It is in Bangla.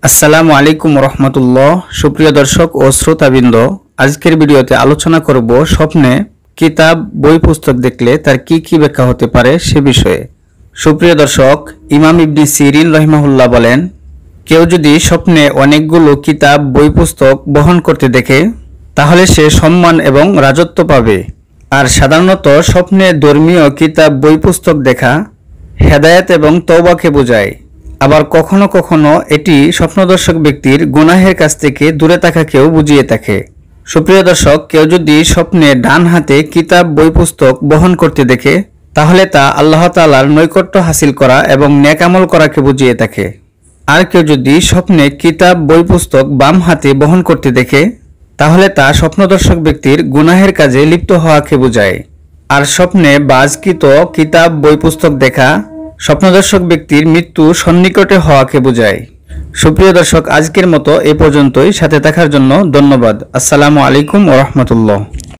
আসসালামু আলাইকুম রহমতুল্লাহ। সুপ্রিয় দর্শক ও শ্রোতাবৃন্দ, আজকের ভিডিওতে আলোচনা করব স্বপ্নে কিতাব বই পুস্তক দেখলে তার কি কি ব্যাখ্যা হতে পারে সে বিষয়ে। সুপ্রিয় দর্শক, ইমাম ইবনে সিরিন রাহিমাহুল্লাহ বলেন, কেউ যদি স্বপ্নে অনেকগুলো কিতাব বই পুস্তক বহন করতে দেখে তাহলে সে সম্মান এবং রাজত্ব পাবে। আর সাধারণত স্বপ্নে ধর্মীয় কিতাব বই পুস্তক দেখা হেদায়েত এবং তওবাকে বোঝায়। আবার কখনো কখনো এটি স্বপ্নদর্শক ব্যক্তির গুনাহের কাছ থেকে দূরে থাকাকেও বুঝিয়ে থাকে। সুপ্রিয় দর্শক, কেউ যদি স্বপ্নে ডান হাতে কিতাব বই পুস্তক বহন করতে দেখে তাহলে তা আল্লাহ তাআলার নৈকট্য হাসিল করা এবং নেক আমল করাকে বুঝিয়ে থাকে। আর কেউ যদি স্বপ্নে কিতাব বই পুস্তক বাম হাতে বহন করতে দেখে তাহলে তা স্বপ্নদর্শক ব্যক্তির গুনাহের কাজে লিপ্ত হওয়াকে বোঝায়। আর স্বপ্নে বাজকৃত কিতাব বই পুস্তক দেখা স্বপ্নদর্শক ব্যক্তির মৃত্যু সন্নিকটে হওয়াকে বোঝায়। সুপ্রিয় দর্শক, আজকের মতো এ পর্যন্তই। সাথে থাকার জন্য ধন্যবাদ। আসসালামু আলাইকুম ওয়া রাহমাতুল্লাহ।